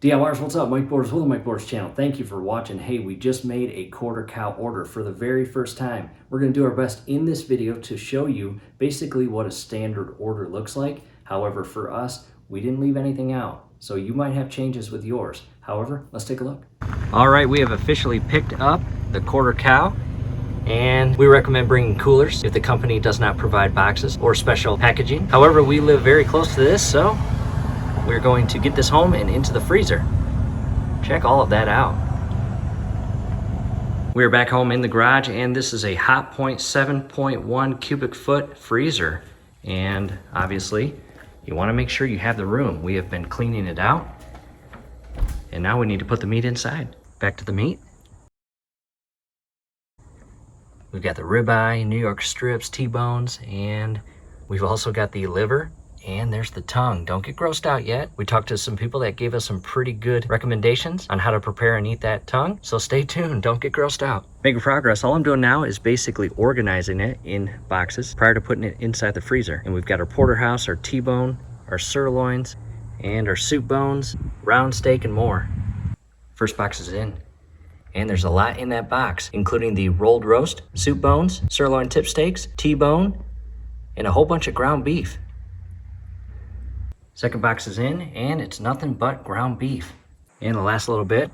DIYers, what's up? Mike Borders with the Mike Borders channel. Thank you for watching. Hey, we just made a quarter cow order for the very first time. We're going to do our best in this video to show you basically what a standard order looks like. However, for us, we didn't leave anything out. So you might have changes with yours. However, let's take a look. All right, we have officially picked up the quarter cow. And we recommend bringing coolers if the company does not provide boxes or special packaging. However, we live very close to this, so we're going to get this home and into the freezer. Check all of that out. We're back home in the garage, and this is a Hotpoint 7.1 cubic foot freezer. And obviously, you want to make sure you have the room. We have been cleaning it out, and now we need to put the meat inside. Back to the meat. We've got the ribeye, New York strips, T-bones, and we've also got the liver. And there's the tongue. Don't get grossed out yet. We talked to some people that gave us some pretty good recommendations on how to prepare and eat that tongue. So stay tuned. Don't get grossed out. Making progress. All I'm doing now is basically organizing it in boxes prior to putting it inside the freezer. And we've got our porterhouse, our T-bone, our sirloins, and our soup bones, round steak, and more. First box is in. And there's a lot in that box, including the rolled roast, soup bones, sirloin tip steaks, T-bone, and a whole bunch of ground beef. Second box is in, and it's nothing but ground beef. And the last little bit,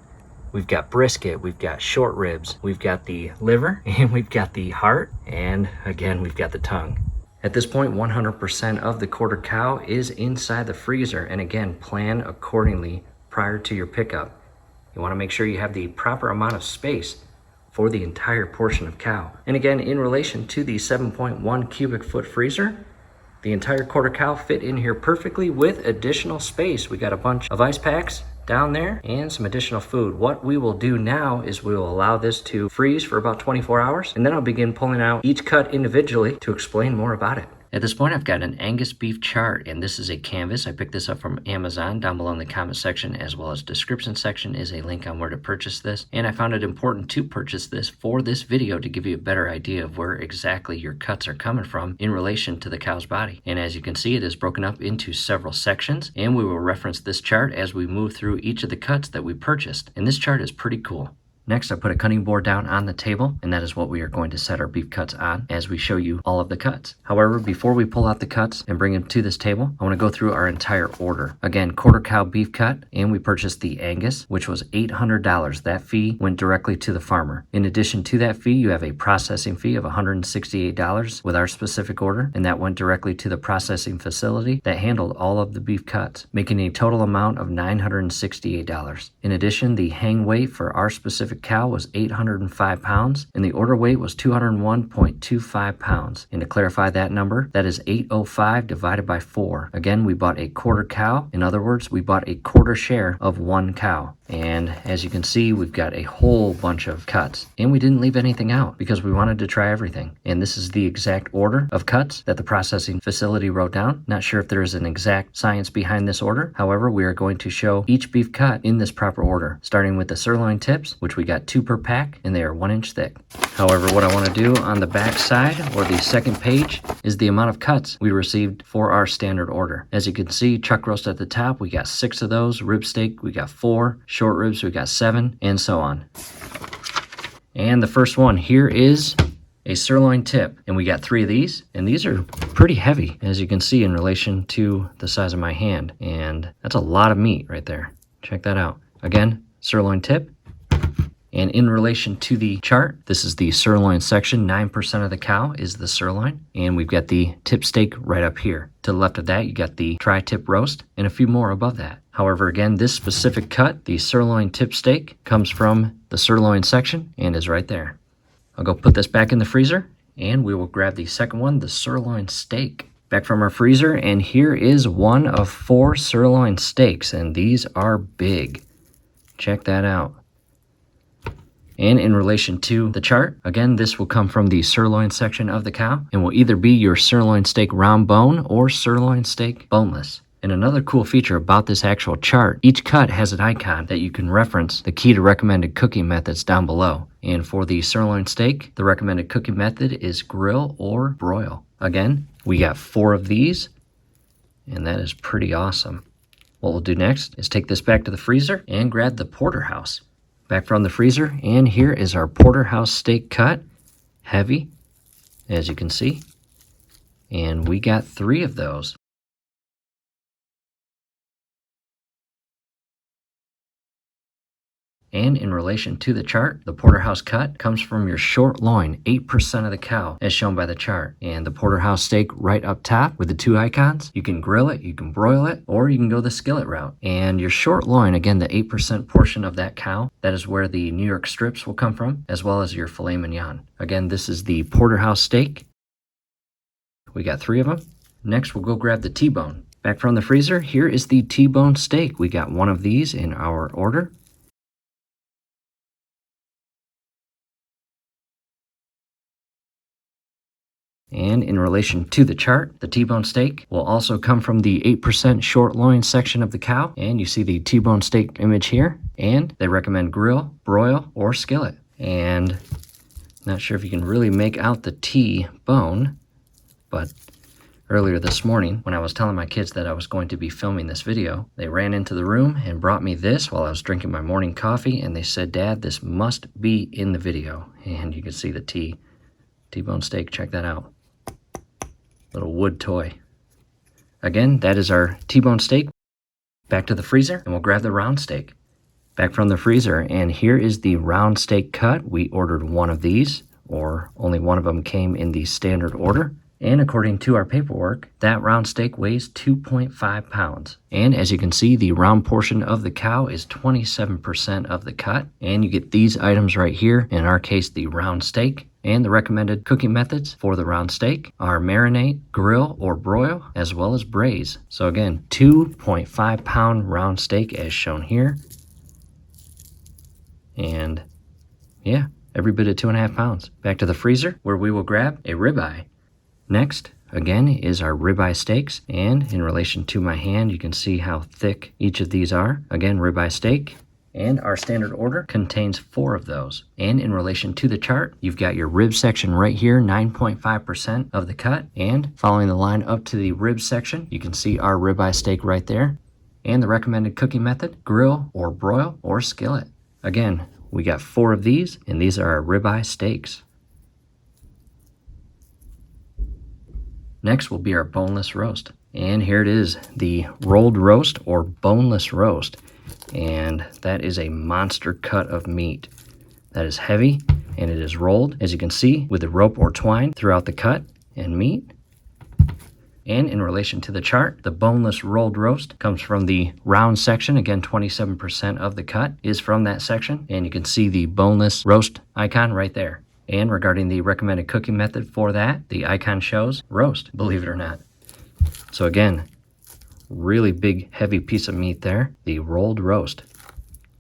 we've got brisket, we've got short ribs, we've got the liver, and we've got the heart, and again, we've got the tongue. At this point, 100% of the quarter cow is inside the freezer, and again, plan accordingly prior to your pickup. You want to make sure you have the proper amount of space for the entire portion of cow. And again, in relation to the 7.1 cubic foot freezer, the entire quarter cow fit in here perfectly with additional space. We got a bunch of ice packs down there and some additional food. What we will do now is we will allow this to freeze for about 24 hours, and then I'll begin pulling out each cut individually to explain more about it. At this point, I've got an Angus beef chart, and this is a canvas. I picked this up from Amazon. Down below in the comment section as well as description section is a link on where to purchase this. And I found it important to purchase this for this video to give you a better idea of where exactly your cuts are coming from in relation to the cow's body. And as you can see, it is broken up into several sections, and we will reference this chart as we move through each of the cuts that we purchased. And this chart is pretty cool. Next, I put a cutting board down on the table, and that is what we are going to set our beef cuts on as we show you all of the cuts. However, before we pull out the cuts and bring them to this table, I want to go through our entire order. Again, quarter cow beef cut, and we purchased the Angus, which was $800. That fee went directly to the farmer. In addition to that fee, you have a processing fee of $168 with our specific order, and that went directly to the processing facility that handled all of the beef cuts, making a total amount of $968. In addition, the hang weight for our specific cow was 805 pounds, and the order weight was 201.25 pounds. And to clarify that number, that is 805 divided by 4. Again, we bought a quarter cow. In other words, we bought a quarter share of one cow. And as you can see, we've got a whole bunch of cuts, and we didn't leave anything out because we wanted to try everything. And this is the exact order of cuts that the processing facility wrote down. Not sure if there is an exact science behind this order. However, we are going to show each beef cut in this proper order, starting with the sirloin tips, which we got 2 per pack, and they are 1 inch thick. However, what I want to do on the back side or the second page is the amount of cuts we received for our standard order. As you can see, chuck roast at the top, we got 6 of those. Rib steak, we got 4. Short ribs, we got 7, and so on. And the first one here is a sirloin tip, and we got 3 of these, and these are pretty heavy, as you can see, in relation to the size of my hand, and that's a lot of meat right there. Check that out. Again, sirloin tip. And in relation to the chart, this is the sirloin section. 9% of the cow is the sirloin. And we've got the tip steak right up here. To the left of that, you got the tri-tip roast and a few more above that. However, again, this specific cut, the sirloin tip steak, comes from the sirloin section and is right there. I'll go put this back in the freezer, and we will grab the second one, the sirloin steak. Back from our freezer, and here is one of 4 sirloin steaks, and these are big. Check that out. And in relation to the chart, again, this will come from the sirloin section of the cow and will either be your sirloin steak round bone or sirloin steak boneless. And another cool feature about this actual chart, each cut has an icon that you can reference the key to recommended cooking methods down below. And for the sirloin steak, the recommended cooking method is grill or broil. Again, we got 4 of these, and that is pretty awesome. What we'll do next is take this back to the freezer and grab the porterhouse. Back from the freezer, and here is our porterhouse steak cut. Heavy, as you can see. And we got 3 of those. And in relation to the chart, the porterhouse cut comes from your short loin, 8% of the cow, as shown by the chart. And the porterhouse steak right up top with the 2 icons, you can grill it, you can broil it, or you can go the skillet route. And your short loin, again, the 8% portion of that cow, that is where the New York strips will come from, as well as your filet mignon. Again, this is the porterhouse steak. We got 3 of them. Next, we'll go grab the T-bone. Back from the freezer, here is the T-bone steak. We got 1 of these in our order. And in relation to the chart, the T-bone steak will also come from the 8% short loin section of the cow. And you see the T-bone steak image here. And they recommend grill, broil, or skillet. And not sure if you can really make out the T-bone, but earlier this morning, when I was telling my kids that I was going to be filming this video, they ran into the room and brought me this while I was drinking my morning coffee, and they said, "Dad, this must be in the video." And you can see the T-bone steak. Check that out. Little wood toy. Again, that is our T-bone steak. Back to the freezer, and we'll grab the round steak. Back from the freezer, and here is the round steak cut. We ordered 1 of these, or only 1 of them came in the standard order. And according to our paperwork, that round steak weighs 2.5 pounds. And as you can see, the round portion of the cow is 27% of the cut. And you get these items right here. In our case, the round steak. And the recommended cooking methods for the round steak are marinate, grill, or broil, as well as braise. So again, 2.5 pound round steak as shown here. And yeah, every bit of 2.5 pounds. Back to the freezer, where we will grab a ribeye. Next, again, is our ribeye steaks, and in relation to my hand, you can see how thick each of these are. Again, ribeye steak, and our standard order contains 4 of those. And in relation to the chart, you've got your rib section right here, 9.5% of the cut, and following the line up to the rib section, you can see our ribeye steak right there. And the recommended cooking method, grill or broil or skillet. Again, we got 4 of these, and these are our ribeye steaks. Next will be our boneless roast. And here it is, the rolled roast or boneless roast. And that is a monster cut of meat. That is heavy, and it is rolled, as you can see, with the rope or twine throughout the cut and meat. And in relation to the chart, the boneless rolled roast comes from the round section. Again, 27% of the cut is from that section. And you can see the boneless roast icon right there. And regarding the recommended cooking method for that, the icon shows roast, believe it or not. So again, really big, heavy piece of meat there, the rolled roast.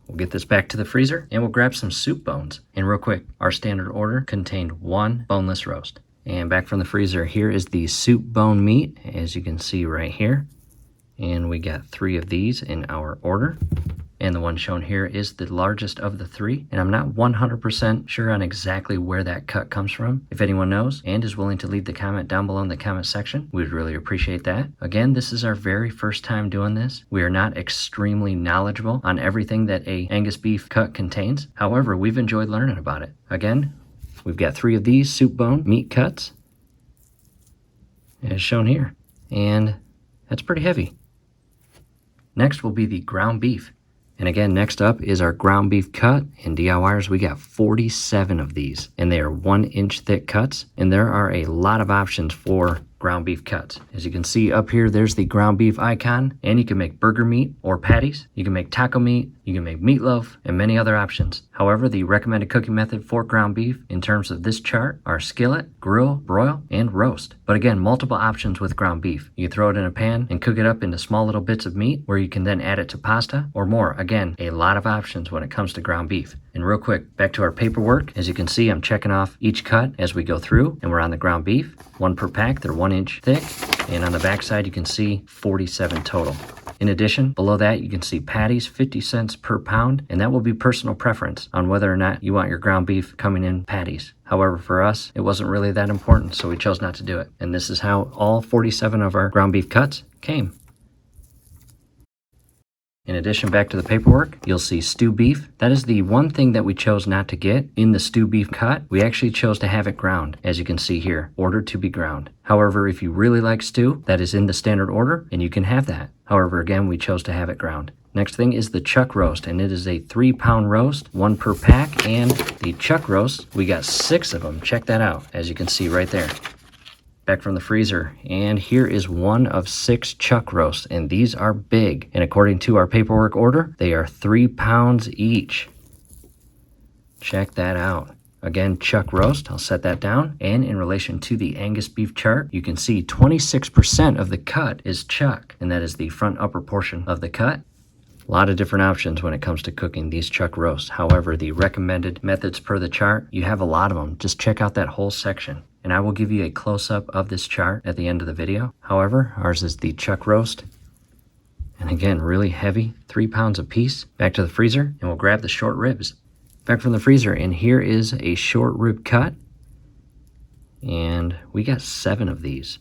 We'll get this back to the freezer, and we'll grab some soup bones. And real quick, our standard order contained 1 boneless roast. And back from the freezer, here is the soup bone meat, as you can see right here. And we got 3 of these in our order. And the one shown here is the largest of the 3. And I'm not 100% sure on exactly where that cut comes from. If anyone knows and is willing to leave the comment down below in the comment section, we'd really appreciate that. Again, this is our very first time doing this. We are not extremely knowledgeable on everything that a Angus beef cut contains. However, we've enjoyed learning about it. Again, we've got 3 of these soup bone meat cuts, as shown here. And that's pretty heavy. Next will be the ground beef. And again, next up is our ground beef cut. In DIYers, we got 47 of these, and they are 1-inch thick cuts. And there are a lot of options for ground beef cuts. As you can see up here, there's the ground beef icon, and you can make burger meat or patties. You can make taco meat, you can make meatloaf, and many other options. However, the recommended cooking method for ground beef in terms of this chart are skillet, grill, broil, and roast. But again, multiple options with ground beef. You can throw it in a pan and cook it up into small little bits of meat, where you can then add it to pasta or more. Again, a lot of options when it comes to ground beef. And real quick, back to our paperwork. As you can see, I'm checking off each cut as we go through, and we're on the ground beef. 1 per pack, they're 1-inch thick. And on the back side, you can see 47 total. In addition, below that, you can see patties, 50 cents per pound, and that will be personal preference on whether or not you want your ground beef coming in patties. However, for us, it wasn't really that important, so we chose not to do it. And this is how all 47 of our ground beef cuts came. In addition, back to the paperwork, you'll see stew beef. That is the one thing that we chose not to get in the stew beef cut. We actually chose to have it ground, as you can see here, ordered to be ground. However, if you really like stew, that is in the standard order, and you can have that. However, again, we chose to have it ground. Next thing is the chuck roast, and it is a 3-pound roast, 1 per pack, and the chuck roast, we got 6 of them. Check that out, as you can see right there. Back from the freezer, and here is 1 of 6 chuck roasts, and these are big, and according to our paperwork order, they are 3 pounds each. Check that out. Again, chuck roast, I'll set that down, and in relation to the Angus beef chart, you can see 26% of the cut is chuck, and that is the front upper portion of the cut. A lot of different options when it comes to cooking these chuck roasts. However, the recommended methods per the chart, you have a lot of them. Just check out that whole section. And I will give you a close-up of this chart at the end of the video. However, ours is the chuck roast. And again, really heavy, 3 pounds a piece. Back to the freezer, and we'll grab the short ribs. Back from the freezer, and here is a short rib cut. And we got 7 of these.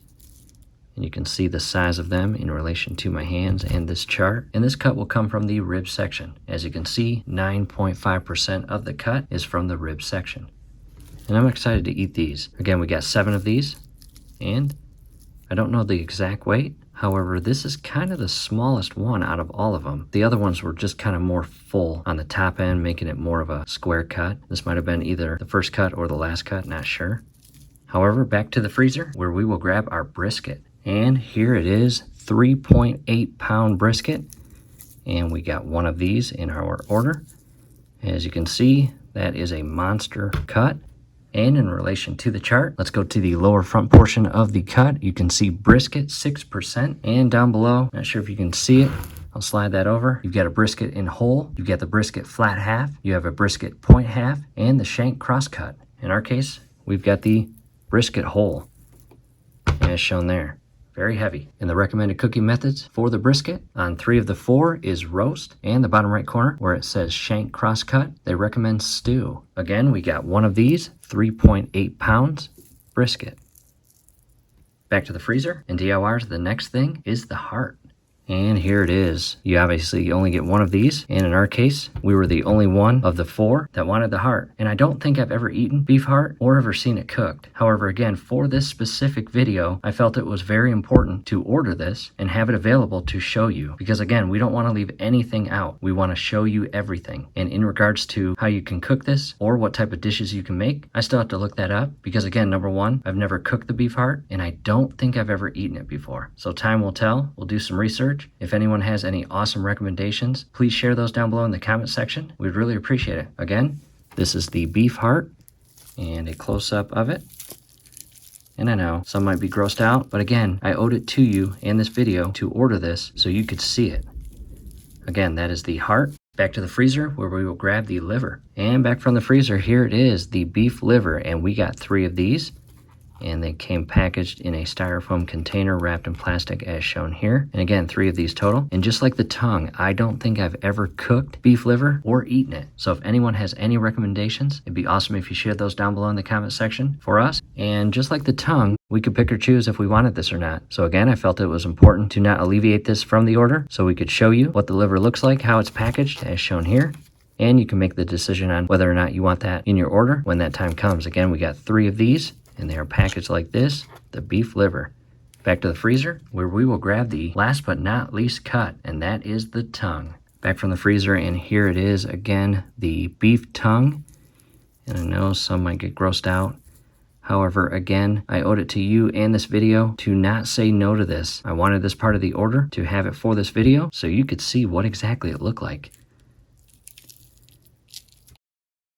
And you can see the size of them in relation to my hands and this chart. And this cut will come from the rib section. As you can see, 9.5% of the cut is from the rib section. And I'm excited to eat these. Again, we got 7 of these, and I don't know the exact weight. However, this is kind of the smallest one out of all of them. The other ones were just kind of more full on the top end, making it more of a square cut. This might have been either the first cut or the last cut, not sure. However, back to the freezer where we will grab our brisket. And here it is, 3.8 pound brisket. And we got 1 of these in our order. As you can see, that is a monster cut. And in relation to the chart, let's go to the lower front portion of the cut. You can see brisket 6%, and down below, not sure if you can see it, I'll slide that over. You've got a brisket in whole, you've got the brisket flat half, you have a brisket point half, and the shank cross cut. In our case, we've got the brisket whole, as shown there. Very heavy. And the recommended cooking methods for the brisket on 3 of the 4 is roast, and the bottom right corner where it says shank cross cut, they recommend stew. Again, we got 1 of these, 3.8 pounds brisket. Back to the freezer, and DIYers, the next thing is the heart. And here it is. You obviously only get 1 of these, and in our case, we were the only one of the 4 that wanted the heart. And I don't think I've ever eaten beef heart or ever seen it cooked. However, again, for this specific video, I felt it was very important to order this and have it available to show you. Because again, we don't want to leave anything out. We want to show you everything. And in regards to how you can cook this or what type of dishes you can make, I still have to look that up. Because again, number 1, I've never cooked the beef heart, and I don't think I've ever eaten it before. So time will tell. We'll do some research. If anyone has any awesome recommendations, please share those down below in the comment section. We'd really appreciate it. Again, this is the beef heart and a close-up of it. And I know some might be grossed out, but again, I owed it to you and this video to order this so you could see it. Again, that is the heart. Back to the freezer where we will grab the liver. And back from the freezer, here it is, the beef liver, and we got 3 of these. And they came packaged in a styrofoam container wrapped in plastic as shown here. And again, 3 of these total. And just like the tongue, I don't think I've ever cooked beef liver or eaten it. So if anyone has any recommendations, it'd be awesome if you shared those down below in the comment section for us. And just like the tongue, we could pick or choose if we wanted this or not. So again, I felt it was important to not alleviate this from the order so we could show you what the liver looks like, how it's packaged as shown here. And you can make the decision on whether or not you want that in your order when that time comes. Again, we got 3 of these. And they are packaged like this, the beef liver. Back to the freezer, where we will grab the last but not least cut, and that is the tongue. Back from the freezer, and here it is again, the beef tongue. And I know some might get grossed out. However, again, I owed it to you and this video to not say no to this. I wanted this part of the order to have it for this video so you could see what exactly it looked like.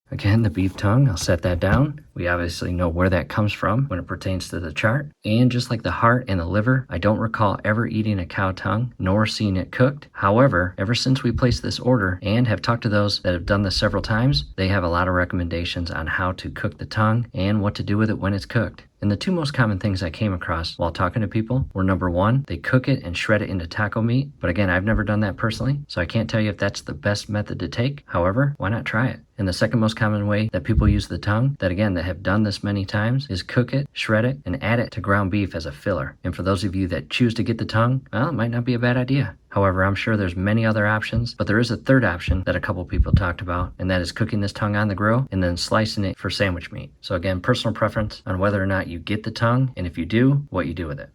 Again, the beef tongue, I'll set that down. We obviously know where that comes from when it pertains to the chart. And just like the heart and the liver, I don't recall ever eating a cow tongue nor seeing it cooked. However, ever since we placed this order and have talked to those that have done this several times, they have a lot of recommendations on how to cook the tongue and what to do with it when it's cooked. And the 2 most common things I came across while talking to people were number 1, they cook it and shred it into taco meat. But again, I've never done that personally, so I can't tell you if that's the best method to take. However, why not try it? And the second most common way that people use the tongue, that again, that have done this many times, is cook it, shred it, and add it to ground beef as a filler. And for those of you that choose to get the tongue, well, it might not be a bad idea. However, I'm sure there's many other options, but there is a third option that a couple people talked about, and that is cooking this tongue on the grill and then slicing it for sandwich meat. So again, personal preference on whether or not you get the tongue, and if you do, what you do with it.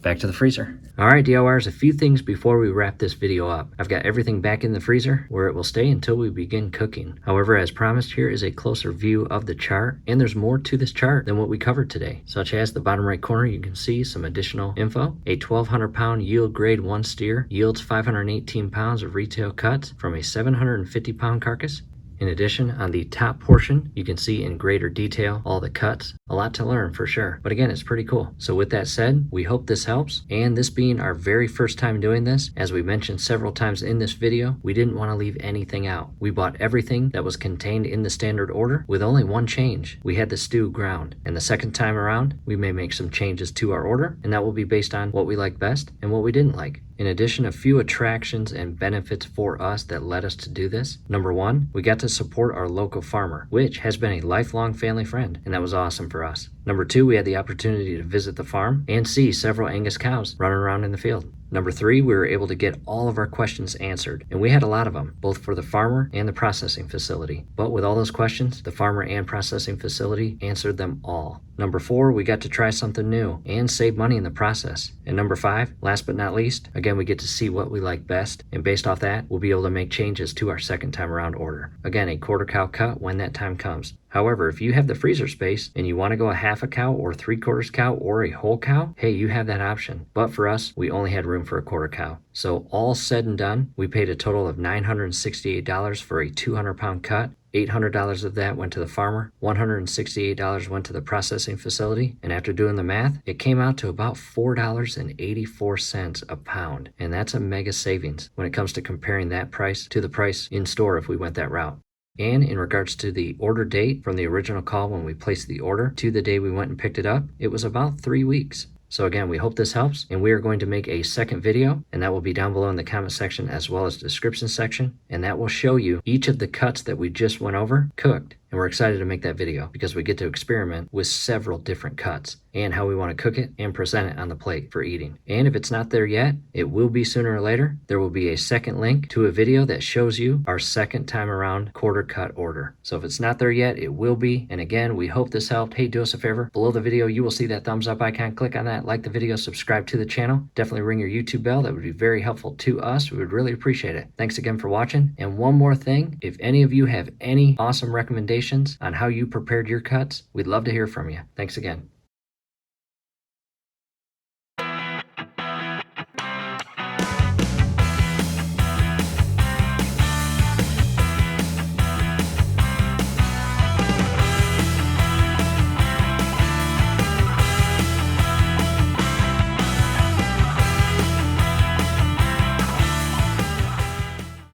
Back to the freezer. All right, DIYers, a few things before we wrap this video up. I've got everything back in the freezer where it will stay until we begin cooking. However, as promised, here is a closer view of the chart, and there's more to this chart than what we covered today, such as the bottom right corner, you can see some additional info. A 1,200 pound yield grade 1 steer yields 518 pounds of retail cuts from a 750 pound carcass. In addition, on the top portion, you can see in greater detail all the cuts. A lot to learn for sure, but again, it's pretty cool. So with that said, we hope this helps, and this being our very first time doing this, as we mentioned several times in this video, we didn't want to leave anything out. We bought everything that was contained in the standard order with only one change. We had the stew ground, and the second time around, we may make some changes to our order, and that will be based on what we like best and what we didn't like. In addition, a few attractions and benefits for us that led us to do this. Number one, we got to support our local farmer, which has been a lifelong family friend, and that was awesome for us. Number two, we had the opportunity to visit the farm and see several Angus cows running around in the field. Number three, we were able to get all of our questions answered, and we had a lot of them, both for the farmer and the processing facility. But with all those questions, the farmer and processing facility answered them all. Number four, we got to try something new and save money in the process. And number five, last but not least, again, we get to see what we like best, and based off that, we'll be able to make changes to our second time around order. Again, a quarter cow cut when that time comes. However, if you have the freezer space and you want to go a half a cow or 3/4 cow or a whole cow, hey, you have that option. But for us, we only had room for a quarter cow. So all said and done, we paid a total of $968 for a 200 pound cut. $800 of that went to the farmer, $168 went to the processing facility, and after doing the math, it came out to about $4.84 a pound. And that's a mega savings when it comes to comparing that price to the price in store if we went that route. And in regards to the order date from the original call when we placed the order to the day we went and picked it up, it was about 3 weeks. So again, we hope this helps, and we are going to make a second video, and that will be down below in the comment section as well as the description section, and that will show you each of the cuts that we just went over cooked. And we're excited to make that video because we get to experiment with several different cuts and how we want to cook it and present it on the plate for eating. And if it's not there yet, it will be sooner or later. There will be a second link to a video that shows you our second time around quarter cut order. So if it's not there yet, it will be. And again, we hope this helped. Hey, do us a favor. Below the video, you will see that thumbs up icon. Click on that, like the video, subscribe to the channel. Definitely ring your YouTube bell. That would be very helpful to us. We would really appreciate it. Thanks again for watching. And one more thing, if any of you have any awesome recommendations on how you prepared your cuts, we'd love to hear from you. Thanks again.